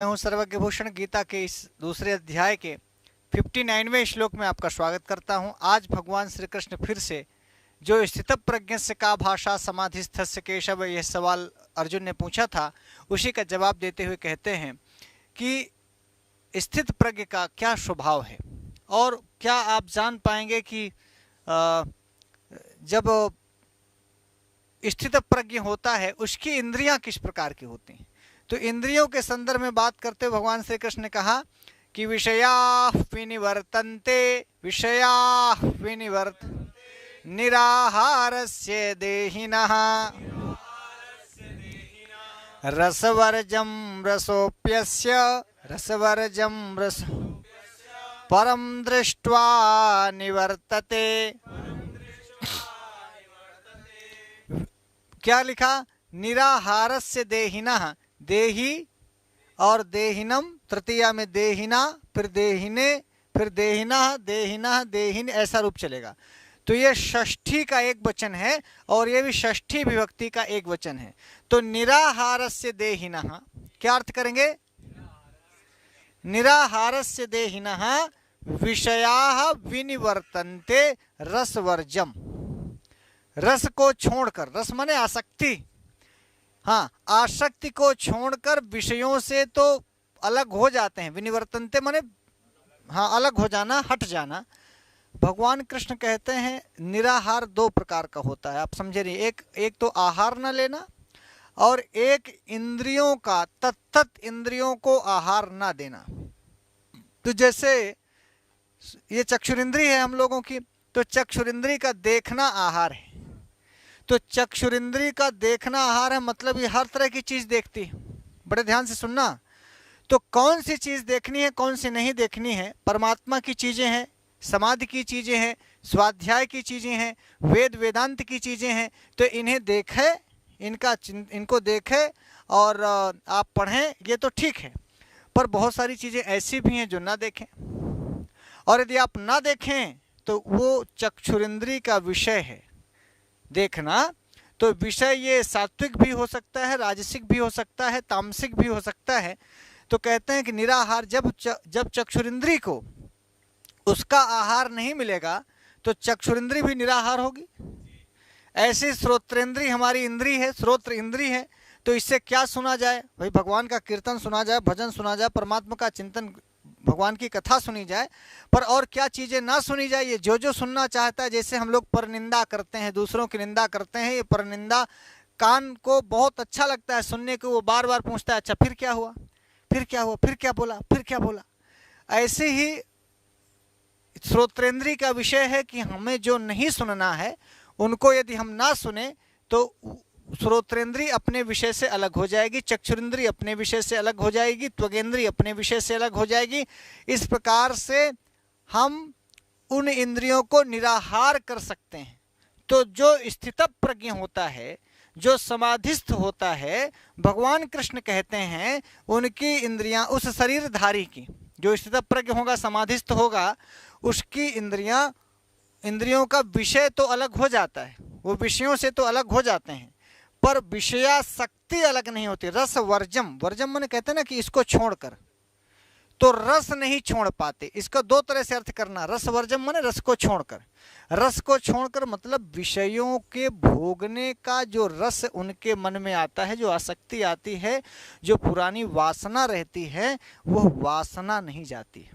मैं हूं सर्वज्ञ भूषण। गीता के इस दूसरे अध्याय के 59वें श्लोक में आपका स्वागत करता हूं। आज भगवान श्री कृष्ण फिर से जो स्थितप्रज्ञस्य का भाषा समाधिस्थस्य केशव, यह सवाल अर्जुन ने पूछा था, उसी का जवाब देते हुए कहते हैं कि स्थित प्रज्ञ का क्या स्वभाव है और क्या आप जान पाएंगे कि जब स्थित प्रज्ञ होता है उसकी इंद्रियां किस प्रकार की होती हैं। तो इंद्रियों के संदर्भ में बात करते हुए भगवान श्री कृष्ण ने कहा कि विषया विनिवर्तन्ते, विषया विनिवर्त निराहारस्य देहिनः रसवर्जं रसोप्यस्य रसवर्जं रस परम दृष्ट्वा निवर्तते। क्या लिखा? निराहारस्य देहिनः, देही और देहिनम, तृतीया में देहिना, फिर देहिने, फिर देहिना, देहिना, देहिन, ऐसा रूप चलेगा। तो ये षष्ठी का एक वचन है और ये भी षष्ठी विभक्ति का एक वचन है। तो निराहारस्य देहिनः क्या अर्थ करेंगे? निराहारस्य देहिनः विषयाः विनिवर्तन्ते रसवर्जम, रस को छोड़कर, रस माने आसक्ति, हाँ, आसक्ति को छोड़कर विषयों से तो अलग हो जाते हैं। विनिवर्तनते माने हाँ, अलग हो जाना, हट जाना। भगवान कृष्ण कहते हैं निराहार दो प्रकार का होता है, आप समझे नहीं। एक तो आहार न लेना और एक इंद्रियों का, तत्त इंद्रियों को आहार न देना। तो जैसे ये चक्षुरिंद्री है हम लोगों की, तो चक्षुरिंद्री का देखना आहार है। तो चक्षुरिंद्री का देखना आहार है, मतलब ये हर तरह की चीज देखती है। बड़े ध्यान से सुनना। तो कौन सी चीज देखनी है, कौन सी नहीं देखनी है? परमात्मा की चीजें हैं, समाधि की चीजें हैं, स्वाध्याय की चीजें हैं, वेद वेदांत की चीजें हैं। तो इन्हें देखे, इनको देखे और आप पढ़ें, ये तो ठीक है। पर बहुत सारी चीजें ऐसी भी हैं जो ना देखें, और यदि आप ना देखें तो वो चक्षुरिंद्री का विषय है देखना। तो विषय ये सात्विक भी हो सकता है, राजसिक भी हो सकता है, तामसिक भी हो सकता है। तो कहते हैं कि निराहार, जब चक्षुरिंद्री को उसका आहार नहीं मिलेगा तो चक्षुरिंद्री भी निराहार होगी। ऐसी श्रोत्रेंद्री हमारी इंद्री है, श्रोत्र इंद्री है। तो इससे क्या सुना जाए भाई? भगवान का कीर्तन सुना जाए, भजन सुना जाए, परमात्मा का चिंतन, भगवान की कथा सुनी जाए। पर और क्या चीजें ना सुनी जाए? ये जो सुनना चाहता है। जैसे हम लोग परनिंदा करते हैं, दूसरों की निंदा करते हैं, ये परनिंदा कान को बहुत अच्छा लगता है सुनने को, वो बार बार पूछता है अच्छा फिर क्या हुआ, फिर क्या हुआ, फिर क्या बोला, फिर क्या बोला। ऐसे ही श्रोत्रेंद्री का विषय है कि हमें जो नहीं सुनना है उनको यदि हम ना सुने तो श्रोत्रेंद्री अपने विषय से अलग हो जाएगी, चक्षुरिंद्री अपने विषय से अलग हो जाएगी, त्वगेंद्री अपने विषय से अलग हो जाएगी। इस प्रकार से हम उन इंद्रियों को निराहार कर सकते हैं। तो जो स्थितप्रज्ञ होता है, जो समाधिस्थ होता है, भगवान कृष्ण कहते हैं उनकी इंद्रियां, उस शरीरधारी की, जो स्थितप्रज्ञ होगा, समाधिस्थ होगा, उसकी इंद्रियों का विषय तो अलग हो जाता है, वो विषयों से तो अलग हो जाते हैं, पर विषयासक्ति अलग नहीं होती। रस वर्जम, वर्जम माने कहते हैं ना कि इसको छोड़कर, तो रस नहीं छोड़ पाते। इसका दो तरह से अर्थ करना। रस वर्जम माने रस को छोड़कर, रस को छोड़कर मतलब विषयों के भोगने का जो रस उनके मन में आता है, जो आसक्ति आती है, जो पुरानी वासना रहती है, वह वासना नहीं जाती।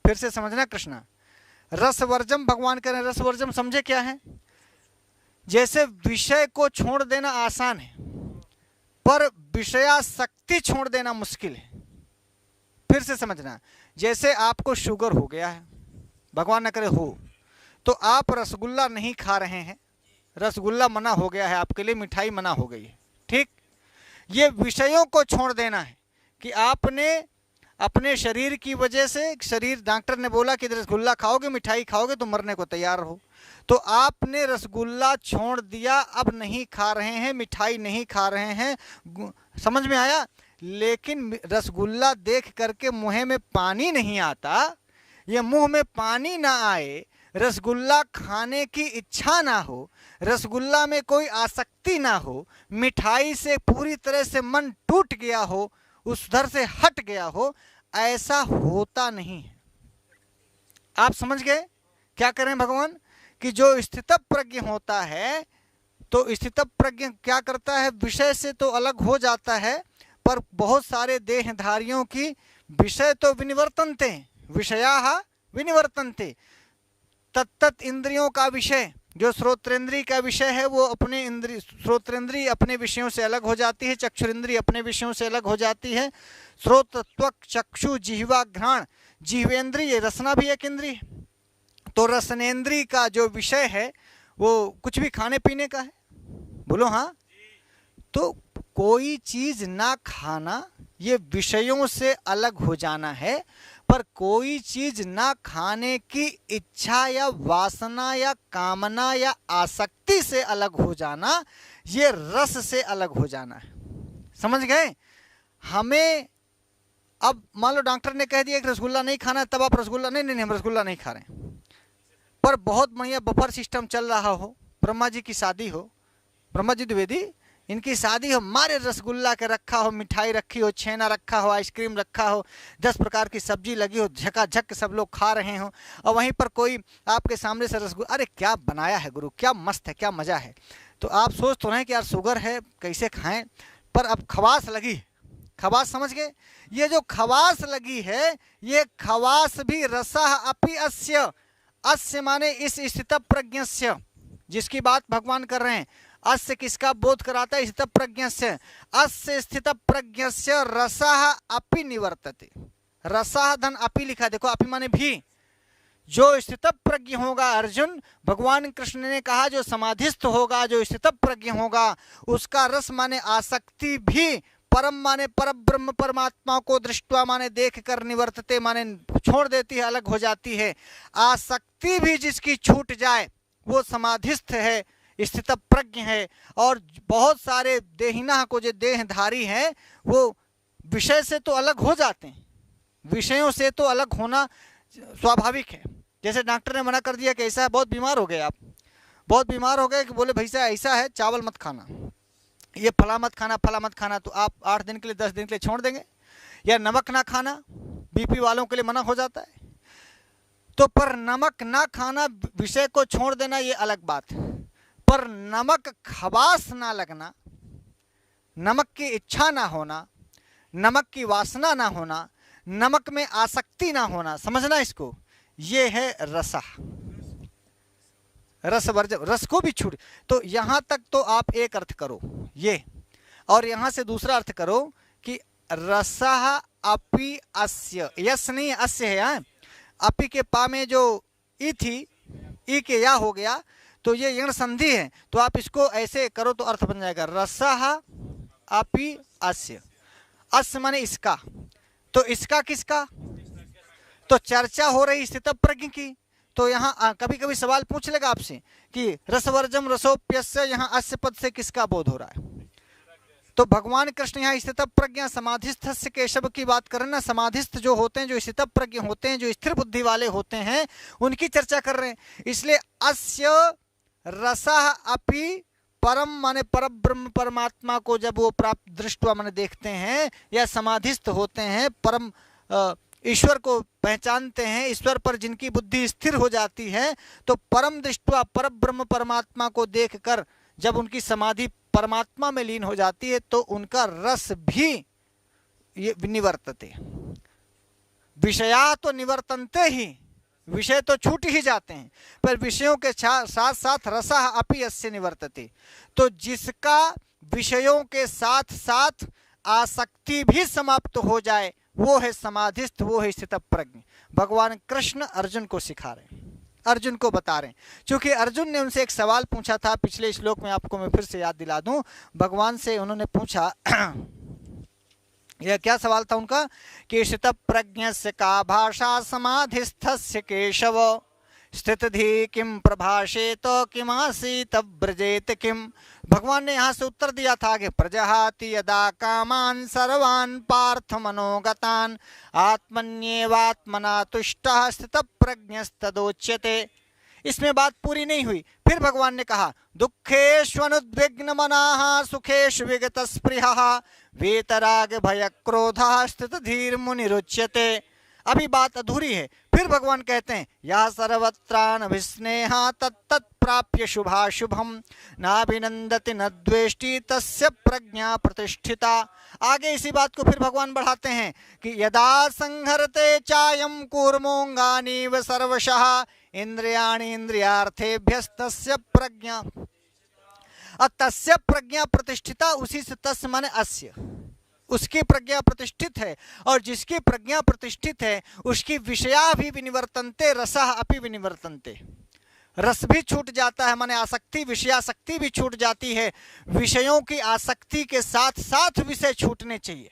फिर से समझना कृष्णा, रसवर्जम भगवान कह रहे हैं। रसवर्जम समझे क्या है? जैसे विषय को छोड़ देना आसान है, पर विषयासक्ति छोड़ देना मुश्किल है। फिर से समझना, जैसे आपको शुगर हो गया है, भगवान न करे हो, तो आप रसगुल्ला नहीं खा रहे हैं, रसगुल्ला मना हो गया है आपके लिए, मिठाई मना हो गई है, ठीक। ये विषयों को छोड़ देना है कि आपने अपने शरीर की वजह से, शरीर, डॉक्टर ने बोला कि रसगुल्ला खाओगे, मिठाई खाओगे तो मरने को तैयार हो, तो आपने रसगुल्ला छोड़ दिया, अब नहीं खा रहे हैं, मिठाई नहीं खा रहे हैं। समझ में आया? लेकिन रसगुल्ला देख करके मुंह में पानी नहीं आता, ये मुंह में पानी ना आए, रसगुल्ला खाने की इच्छा ना हो, रसगुल्ला में कोई आसक्ति ना हो, मिठाई से पूरी तरह से मन टूट गया हो, उस उधर से हट गया हो, ऐसा होता नहीं है। आप समझ गए क्या करें भगवान कि जो स्थितप्रज्ञ होता है, तो स्थितप्रज्ञ क्या करता है, विषय से तो अलग हो जाता है, पर बहुत सारे देहधारियों की विषय तो विनिवर्तन्ते, विषयाः विनिवर्तन्ते, तत्त इंद्रियों का विषय जो श्रोत्रेंद्रिय का विषय है वो अपने इंद्रिय, श्रोत्रेंद्रिय अपने विषयों से अलग हो जाती है, चक्षुरेंद्रिय अपने विषयों से अलग हो जाती है। श्रोत, त्वक, चक्षु, जिह्वा, घ्राण, जिह्वेंद्रिय, रसना भी एक इंद्रिय, तो रसनेन्द्रिय का जो विषय है वो कुछ भी खाने पीने का है, बोलो हाँ। तो कोई चीज ना खाना ये विषयों से अलग हो जाना है, पर कोई चीज ना खाने की इच्छा या वासना या कामना या आसक्ति से अलग हो जाना, ये रस से अलग हो जाना है। समझ गए? हमें अब मान लो डॉक्टर ने कह दिया कि रसगुल्ला नहीं खाना है, तब आप रसगुल्ला नहीं, हम रसगुल्ला नहीं खा रहे हैं, पर बहुत बढ़िया बफर सिस्टम चल रहा हो, ब्रह्मा जी की शादी हो, ब्रह्मा जी द्विवेदी इनकी शादी हो, मारे रसगुल्ला के रखा हो, मिठाई रखी हो, छेना रखा हो, आइसक्रीम रखा हो, 10 प्रकार की सब्जी लगी हो, झकाझक सब लोग खा रहे हो, और वहीं पर कोई आपके सामने से रसगुल्ला, अरे क्या बनाया है गुरु, क्या मस्त है, क्या मज़ा है। तो आप सोच तो रहे हैं कि यार शुगर है कैसे खाएं, पर अब खवास लगी, खवास समझ गए? ये जो खवास लगी है, ये खवास भी रसः अपि अस्य, अस्य माने इस स्थितप्रज्ञस्य, जिसकी बात भगवान कर रहे हैं। अस्य किसका बोध कराता है? स्थितप्रज्ञस्य। अस्य स्थितप्रज्ञस्य रसः अपि निवर्तते, रसः धन अपि लिखा, देखो अपि माने भी। जो स्थितप्रज्ञ होगा अर्जुन, भगवान कृष्ण ने कहा जो समाधिस्थ होगा, जो स्थितप्रज्ञ होगा, उसका रस माने आसक्ति भी, परम माने परब्रह्म परमात्मा को दृष्टवा माने देख कर, निवर्तते माने छोड़ देती है, अलग हो जाती है। आसक्ति भी जिसकी छूट जाए वो समाधिस्थ है, स्थितप्रज्ञ है। और बहुत सारे देहिना को जो देहधारी हैं वो विषय से तो अलग हो जाते हैं, विषयों से तो अलग होना स्वाभाविक है। जैसे डॉक्टर ने मना कर दिया कि ऐसा है, बहुत बीमार हो गए आप, बहुत बीमार हो गए, कि बोले भैया ऐसा है चावल मत खाना, ये फला मत खाना, फला मत खाना, तो आप 8 दिन के लिए 10 दिन के लिए छोड़ देंगे। या नमक ना खाना, बीपी वालों के लिए मना हो जाता है। तो पर नमक ना खाना, विषय को छोड़ देना, ये अलग बात है। पर नमक खवास ना लगना, नमक की इच्छा ना होना, नमक की वासना ना होना, नमक में आसक्ति ना होना, समझना इसको, ये है रसा, रस वर्जन, रस को भी छूट। तो यहां तक तो आप एक अर्थ करो ये, और यहां से दूसरा अर्थ करो कि रसः अपि अस्य, यस नहीं अस्य है, यहाँ अपि के पा में जो ई थी, ई के या हो गया, तो ये यण संधि है, तो आप इसको ऐसे करो तो अर्थ बन जाएगा रसः अपि अस्य। अस्य माने इसका, तो इसका किसका? तो चर्चा हो रही स्थितप्रज्ञ की। तो यहाँ कभी कभी सवाल पूछ लेगा आपसे कि रसवर्जम रसोप्यस्य, यहाँ अस्य पद से किसका बोध हो रहा है? तो भगवान कृष्ण यहाँ स्थितप्रज्ञ समाधिस्थ केशव की बात करें ना, समाधिस्थ जो होते हैं, जो स्थितप्रज्ञ होते हैं, जो स्थिर बुद्धि वाले होते हैं, उनकी चर्चा कर रहे हैं। इसलिए अस्य रसः अपि परम माने परब्रह्म परमात्मा को जब वो प्राप्त दृष्टवा माने देखते हैं, या समाधिस्थ होते हैं, परम ईश्वर को पहचानते हैं, ईश्वर पर जिनकी बुद्धि स्थिर हो जाती है, तो परम दृष्टवा परब्रह्म परमात्मा को देखकर जब उनकी समाधि परमात्मा में लीन हो जाती है, तो उनका रस भी ये निवर्तते। विषया तो निवर्तनते ही, विषय तो छूट ही जाते हैं, पर विषयों के साथ साथ रसः अपि अस्य निवर्तते। तो जिसका विषयों के साथ साथ आसक्ति भी समाप्त हो जाए, वो है समाधिस्थ, वो है स्थितप्रज्ञ। भगवान कृष्ण अर्जुन को सिखा रहे हैं, अर्जुन को बता रहे हैं। क्योंकि अर्जुन ने उनसे एक सवाल पूछा था पिछले श्लोक में, आपको मैं फिर से याद दिला दूं। भगवान से उन्होंने पूछा यह क्या सवाल था उनका कि स्थितप्रज्ञस्य का भाषा समाधिस्थस्य केशव, स्थितधि किम प्रभाषेत किमासीत व्रजेत किम। भगवान ने यहाँ से उत्तर दिया था आगे, प्रजहाति यदा कामान सर्वान् पार्थ मनोगतान् आत्मन्येवात्मना तुष्टः स्थितप्रज्ञस्तदोच्यते। इसमें बात पूरी नहीं हुई। फिर भगवान ने कहा दुखेष्वनुद्विग्न मनाः सुखेषु विगतस्पृहः वीतराग भय क्रोधा स्थित धीर मुनिरुच्यते। अभी बात अधूरी है। फिर भगवान कहते हैं या सर्वत्रानभिस्नेहा तत्तत् प्राप्य शुभाशुभम नाभिनंदति न द्वेष्टि तस्य प्रज्ञा प्रतिष्ठिता। आगे इसी बात को फिर भगवान बढ़ाते हैं कि यदा संहरते चायम कूर्मोंगानीव सर्वशः इंद्रियाणि इंद्रियार्थेभ्यस्तस्य प्रज्ञा। तस्य प्रज्ञा प्रतिष्ठिता, उसी से तस्य माने अस्य, उसकी प्रज्ञा प्रतिष्ठित है। और जिसकी प्रज्ञा प्रतिष्ठित है उसकी विषया भी विनिवर्तन्ते रसः अपि विनिवर्तन्ते। रस भी छूट जाता है, माने आसक्ति, विषयासक्ति भी छूट जाती है। विषयों की आसक्ति के साथ साथ विषय छूटने चाहिए।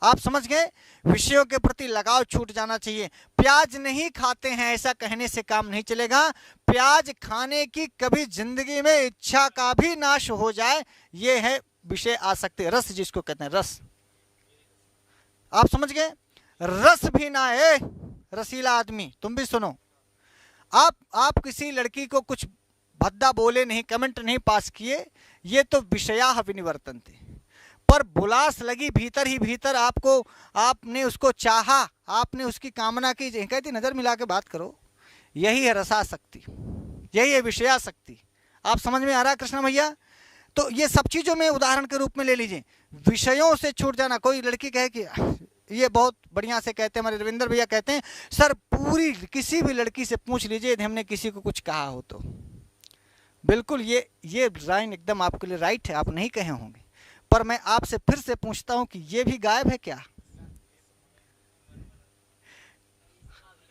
आप समझ गए? विषयों के प्रति लगाव छूट जाना चाहिए। प्याज नहीं खाते हैं ऐसा कहने से काम नहीं चलेगा। प्याज खाने की कभी जिंदगी में इच्छा का भी नाश हो जाए, ये है विषय आसक्ति, रस जिसको कहते हैं, रस। आप समझ गए? रस भी ना है। रसीला आदमी, तुम भी सुनो। आप किसी लड़की को कुछ भद्दा बोले नहीं, कमेंट नहीं पास किए, ये तो विषया विनिवर्तन्ते। पर बुलास लगी भीतर ही भीतर, आपने उसको चाहा, आपने उसकी कामना की, कहती नजर मिला के बात करो, यही है रसासक्ति, यही है विषयासक्ति। आप समझ में आ रहा है कृष्ण भैया? तो ये सब चीजों में उदाहरण के रूप में ले लीजिए। विषयों से छूट जाना। कोई लड़की कहे कि ये बहुत बढ़िया से कहते हैं, हमारे रविंदर भैया कहते हैं, सर पूरी किसी भी लड़की से पूछ लीजिए यदि हमने किसी को कुछ कहा हो तो। बिल्कुल ये लाइन एकदम आपके लिए राइट है, आप नहीं कहे होंगे। पर मैं आपसे फिर से पूछता हूं कि ये भी गायब है क्या?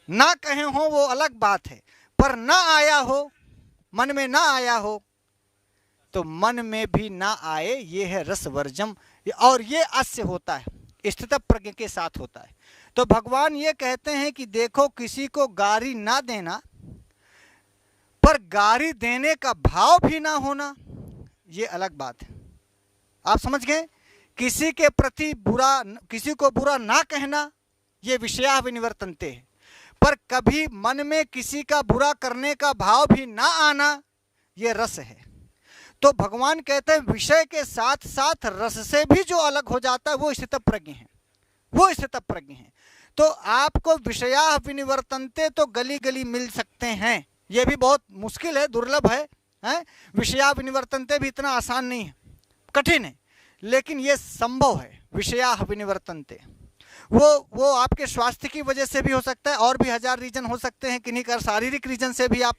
ना कहे हो वो अलग बात है, पर ना आया हो, मन में ना आया हो तो मन में भी ना आए, ये है रसवर्जम। और ये अस्य होता है, स्थित प्रज्ञ के साथ होता है। तो भगवान ये कहते हैं कि देखो, किसी को गारी ना देना, पर गारी देने का भाव भी ना होना, ये अलग बात है। आप समझ गए? किसी के प्रति बुरा, किसी को बुरा ना कहना, ये विषया विनिवर्तन्ते है। पर कभी मन में किसी का बुरा करने का भाव भी ना आना, ये रस है। तो भगवान कहते हैं विषय के साथ साथ रस से भी जो अलग हो जाता है वो स्थित प्रज्ञ है, वो स्थित प्रज्ञ है। तो आपको विषया विनिवर्तन्ते तो गली गली मिल सकते हैं, ये भी बहुत मुश्किल है, दुर्लभ है? विषया विनिवर्तन्ते भी इतना आसान नहीं है, कठिन है, लेकिन ये संभव है। विषया विनिवर्तन्ते वो आपके स्वास्थ्य की वजह से भी हो सकता है, और भी हजार रीजन हो सकते हैं। किन्हीं का शारीरिक रीजन से भी आप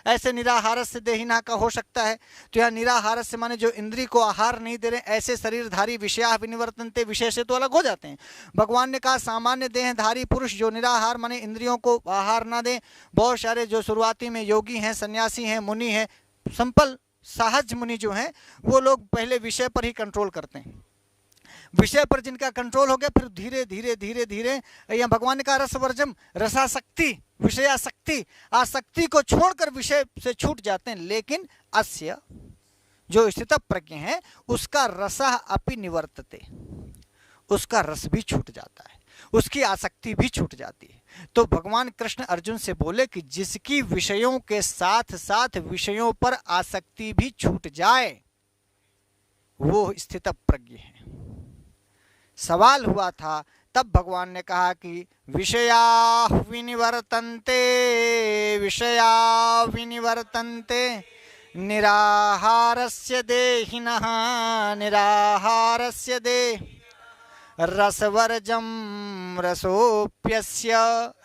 ऐसे निराहार से देहिना का हो सकता है। तो यहाँ निराहार से माने जो इंद्री को आहार नहीं दे रहे, ऐसे शरीरधारी विषया विनिवर्तन्ते, विषय से तो अलग हो जाते हैं। भगवान ने कहा सामान्य देहधारी पुरुष जो निराहार माने इंद्रियों को आहार ना दें। बहुत सारे जो शुरुआती में योगी हैं, सन्यासी हैं, मुनि हैं, सिंपल सहज मुनि जो हैं, वो लोग पहले विषय पर ही कंट्रोल करते हैं। विषय पर जिनका कंट्रोल हो गया, फिर धीरे धीरे धीरे धीरे यहाँ भगवान ने कहा रसवर्जम, रसासक्ति, विषयासक्ति, आसक्ति को छोड़कर विषय से छूट जाते हैं। लेकिन अस्य जो स्थित प्रज्ञ है उसका रसः अपि निवर्तते, उसका रस भी छूट जाता है, उसकी आसक्ति भी छूट जाती है। तो भगवान कृष्ण अर्जुन से बोले कि जिसकी विषयों के साथ साथ विषयों पर आसक्ति भी छूट जाए वो स्थित प्रज्ञ है। सवाल हुआ था, तब भगवान ने कहा कि विषया विनिवर्तन्ते, विषया विनिवर्तन्ते निराहारस्य देहिनः, निराहारस्य देह रसवर्जम रसोप्यस्य,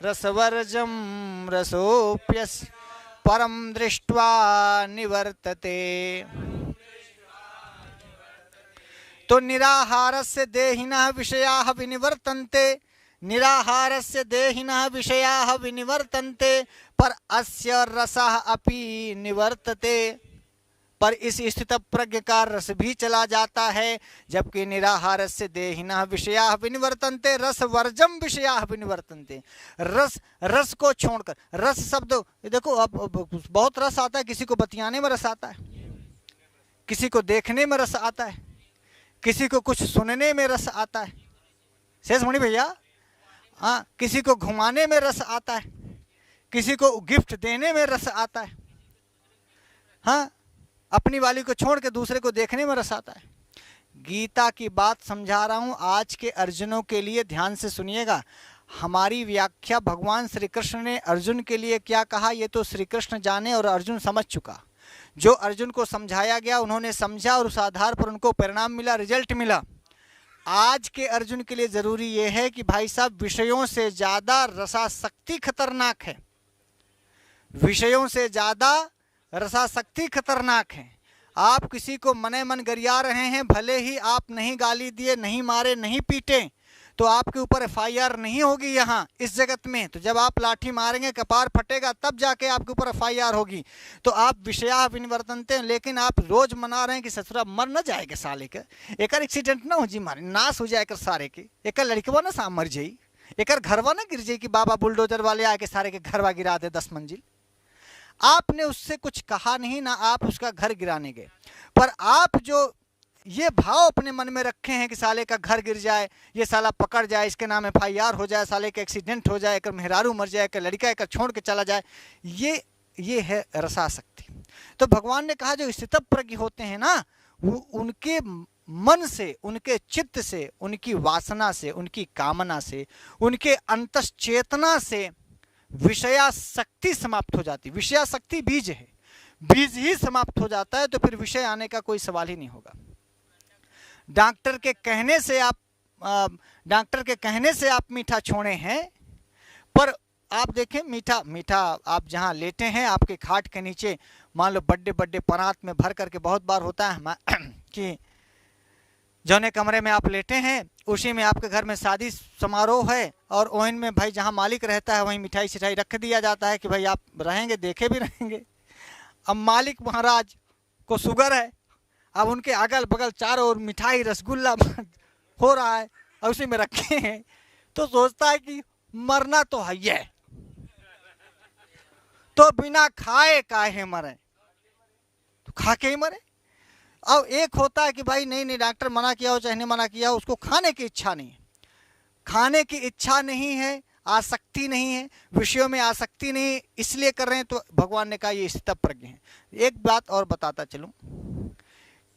रसवर्जम रसोप्यस्य परम दृष्ट्वा निवर्तते। तो निराहारस्य देहिनः विषयाः विनिवर्तन्ते, निराहारस्य देहिनः विषयाः विनिवर्तन्ते, पर अस्य रसः अपि निवर्तते। पर इस स्थित प्रज्ञ का रस भी चला जाता है, जबकि निराहारस्य देहिनः विषयाः विनिवर्तन्ते रसवर्जम विषयाः विनिवर्तन्ते। रस को छोड़कर, रस शब्द देखो, अब बहुत रस आता है, किसी को बतियाने में रस आता है, किसी को देखने में रस आता है, किसी को कुछ सुनने में रस आता है, शेष मणि भैया, हाँ, किसी को घुमाने में रस आता है, किसी को गिफ्ट देने में रस आता है, हाँ, अपनी वाली को छोड़ के दूसरे को देखने में रस आता है। गीता की बात समझा रहा हूं आज के अर्जुनों के लिए, ध्यान से सुनिएगा। हमारी व्याख्या भगवान श्री कृष्ण ने अर्जुन के लिए क्या कहा ये तो श्री कृष्ण जाने और अर्जुन समझ चुका। जो अर्जुन को समझाया गया उन्होंने समझा और उस आधार पर उनको परिणाम मिला, रिजल्ट मिला। आज के अर्जुन के लिए जरूरी यह है कि भाई साहब विषयों से ज्यादा रसासक्ति खतरनाक है, विषयों से ज्यादा रसासक्ति खतरनाक है। आप किसी को मने मन गरिया रहे हैं, भले ही आप नहीं गाली दिए, नहीं मारे, नहीं पीटे, तो आपके ऊपर एफआईआर नहीं होगी यहाँ इस जगत में। तो जब आप लाठी मारेंगे, कपार फटेगा, तब जाके आपके ऊपर एफआईआर होगी। तो आप विषया विनिवर्तनते, लेकिन आप रोज मना रहे हैं कि ससुरा मर न जाएगा साले के, एक एक्सीडेंट ना हो जी, मारे नाश हो जाएगा सारे के, एक लड़कवा ना सा मर जाई, एक घरवा ना गिर जाए कि बाबा बुलडोजर वाले आके सारे के घरवा गिरा दे 10 मंजिल। आपने उससे कुछ कहा नहीं, ना आप उसका घर गिराने गए, पर आप जो ये भाव अपने मन में रखे हैं कि साले का घर गिर जाए, ये साला पकड़ जाए, इसके नाम एफआईआर हो जाए, साले का एक्सीडेंट हो जाए, एक मेहरारू मर जाए, एक लड़का एक छोड़ के चला जाए, ये है रसासक्ति। तो भगवान ने कहा जो स्थितप्रज्ञ होते हैं ना, वो उनके मन से, उनके चित्त से, उनकी वासना से, उनकी कामना से, उनके अंतश्चेतना से विषयासक्ति समाप्त हो जाती। विषयासक्ति बीज है, बीज ही समाप्त हो जाता है तो फिर विषय आने का कोई सवाल ही नहीं होगा। डॉक्टर के कहने से आप मीठा छोड़े हैं, पर आप देखें मीठा आप जहां लेटे हैं, आपके खाट के नीचे मान लो बड्डे परात में भर करके, बहुत बार होता है कि जौने कमरे में आप लेटे हैं उसी में आपके घर में शादी समारोह है, और ओवन में भाई जहां मालिक रहता है वहीं मिठाई सिठाई रख दिया जाता है कि भाई आप रहेंगे, देखे भी रहेंगे। अब मालिक महाराज को शुगर है, अब उनके अगल बगल चारों ओर मिठाई रसगुल्ला हो रहा है और उसी में रखे हैं, तो सोचता है कि मरना तो है ही, तो बिना खाए काहे मरे, तो खा के ही मरे। अब एक होता है कि भाई नहीं डॉक्टर मना किया हो चाहे नहीं मना किया हो, उसको खाने की इच्छा नहीं है, खाने की इच्छा नहीं है, आसक्ति नहीं है, विषयों में आसक्ति नहीं, इसलिए कर रहे हैं। तो भगवान ने कहा ये स्थितप्रज्ञ है। एक बात और बताता चलूं,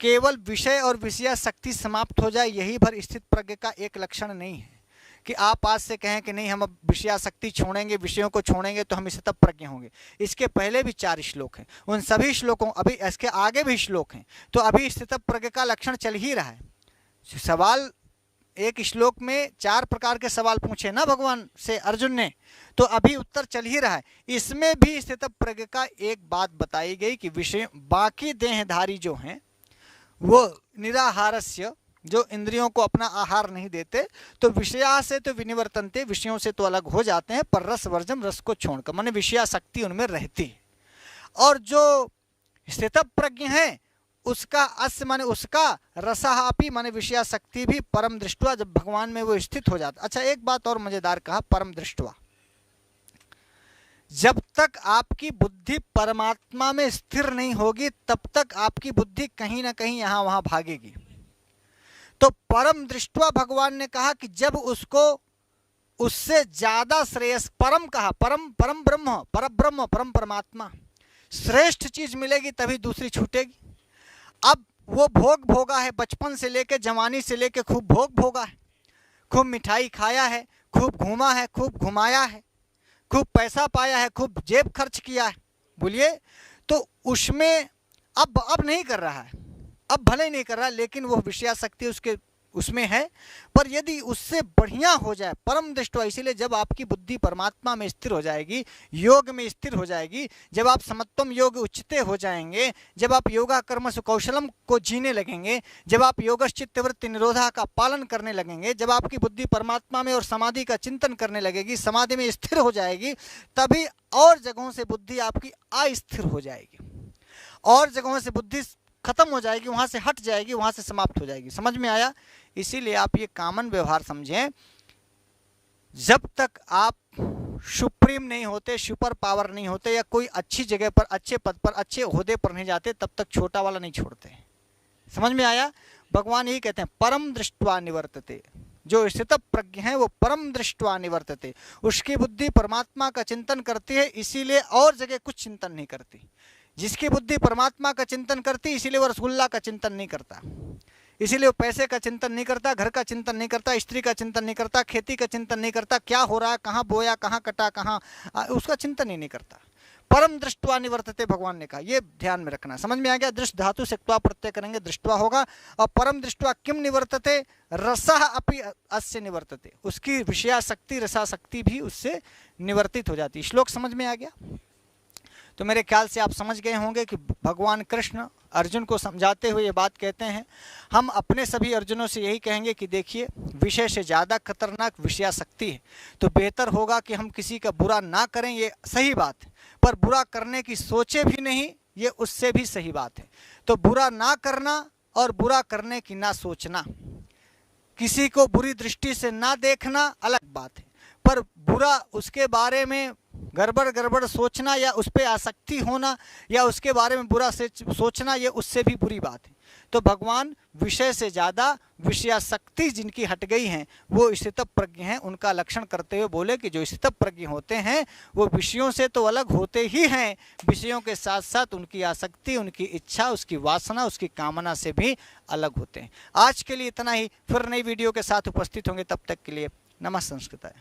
केवल विषय और विषयासक्ति समाप्त हो जाए यही भर स्थित प्रज्ञ का एक लक्षण नहीं है कि आप आज से कहें कि नहीं हम अब विषयासक्ति छोड़ेंगे, विषयों को छोड़ेंगे तो हम स्थित प्रज्ञ होंगे। इसके पहले भी 4 श्लोक हैं, उन सभी श्लोकों, अभी इसके आगे भी श्लोक हैं, तो अभी स्थित प्रज्ञ का लक्षण चल ही रहा है। सवाल एक श्लोक में 4 प्रकार के सवाल पूछे ना भगवान से अर्जुन ने, तो अभी उत्तर चल ही रहा है। इसमें भी स्थित प्रज्ञ का एक बात बताई गई कि विषय बाकी देहधारी जो हैं वो निराहारस्य, जो इंद्रियों को अपना आहार नहीं देते, तो विषया से तो विनिवर्तनते, विषयों से तो अलग हो जाते हैं, पर रस वर्जम, रस को छोड़कर, माने विषयासक्ति उनमें रहती है। और जो स्थितप्रज्ञ है उसका अस्य माने उसका रसापि माने विषयासक्ति भी परम दृष्टवा, जब भगवान में वो स्थित हो जाता। अच्छा एक बात और मजेदार कहा, परम दृष्टवा, जब तक आपकी बुद्धि परमात्मा में स्थिर नहीं होगी तब तक आपकी बुद्धि कहीं ना कहीं यहां वहां भागेगी। तो परम दृष्टवा भगवान ने कहा कि जब उसको उससे ज्यादा श्रेयस, परम कहा, परम ब्रह्म, परम परमात्मा, श्रेष्ठ चीज मिलेगी तभी दूसरी छूटेगी। अब वो भोग भोगा है, बचपन से लेके जवानी से लेके खूब भोग भोगा है, खूब मिठाई खाया है, खूब घूमा है, खूब घुमाया है, खूब पैसा पाया है, खूब जेब खर्च किया है, बोलिए, तो उसमें अब नहीं कर रहा है, अब भले ही नहीं कर रहा, लेकिन वो विषयासक्ति उसमें है। पर यदि उससे बढ़िया हो जाए परम दृष्टवा, इसीलिए जब आपकी बुद्धि परमात्मा में स्थिर हो जाएगी, योग में स्थिर हो जाएगी, जब आप समत्वम योग उच्चते हो जाएंगे, जब आप योगा कर्म सुकौशलम को जीने लगेंगे, जब आप योगश्चित्तवृत्ति निरोधा का पालन करने लगेंगे, जब आपकी बुद्धि परमात्मा में और समाधि का चिंतन करने लगेगी, समाधि में स्थिर हो जाएगी, तभी और जगहों से बुद्धि आपकी अस्थिर हो जाएगी, और जगहों से बुद्धि खत्म हो जाएगी, वहां से हट जाएगी, वहां से समाप्त हो जाएगी। समझ में आया? इसीलिए आप ये कॉमन व्यवहार समझें, जब तक आप सुप्रीम नहीं होते, सुपर पावर नहीं होते, या कोई अच्छी जगह पर, अच्छे पद पर, अच्छे ओहदे पर नहीं जाते, तब तक छोटा वाला नहीं छोड़ते। समझ में आया? भगवान यही कहते हैं परम दृष्ट्वा निवर्तते, जो स्थित प्रज्ञ है वो परम दृष्ट्वा निवर्तते, उसकी बुद्धि परमात्मा का चिंतन करती है, इसीलिए और जगह कुछ चिंतन नहीं करती। जिसकी बुद्धि परमात्मा का चिंतन करती, इसीलिए वो रसगुल्ला का चिंतन नहीं करता, इसीलिए वो पैसे का चिंतन नहीं करता, घर का चिंतन नहीं करता, स्त्री का चिंतन नहीं करता, खेती का चिंतन नहीं करता, क्या हो रहा है, कहाँ बोया, कहाँ कटा, कहाँ, उसका चिंतन ही नहीं करता। परम दृष्टवा निवर्तते, भगवान ने कहा, ये ध्यान में रखना। समझ में आ गया? दृष्ट धातु से त्वा प्रत्यय करेंगे, दृष्टवा होगा। और परम दृष्टवा किम निवर्तते, रसः अपि अस्य निवर्तते, उसकी विषयासक्ति रसासक्ति भी उससे निवर्तित हो जाती है। श्लोक समझ में आ गया? तो मेरे ख्याल से आप समझ गए होंगे कि भगवान कृष्ण अर्जुन को समझाते हुए ये बात कहते हैं। हम अपने सभी अर्जुनों से यही कहेंगे कि देखिए, विषय से ज़्यादा खतरनाक विषयासक्ति है, तो बेहतर होगा कि हम किसी का बुरा ना करें, ये सही बात है, पर बुरा करने की सोचे भी नहीं, ये उससे भी सही बात है। तो बुरा ना करना और बुरा करने की ना सोचना, किसी को बुरी दृष्टि से ना देखना अलग बात है, पर बुरा उसके बारे में गड़बड़ सोचना या उस पर आसक्ति होना या उसके बारे में बुरा से सोचना, ये उससे भी बुरी बात है। तो भगवान विषय से ज़्यादा विषयासक्ति जिनकी हट गई हैं वो स्थित प्रज्ञ हैं, उनका लक्षण करते हुए बोले कि जो स्थित प्रज्ञ होते हैं वो विषयों से तो अलग होते ही हैं, विषयों के साथ साथ उनकी आसक्ति, उनकी इच्छा, उसकी वासना, उसकी कामना से भी अलग होते हैं। आज के लिए इतना ही, फिर नई वीडियो के साथ उपस्थित होंगे, तब तक के लिए नमः संस्कृताय।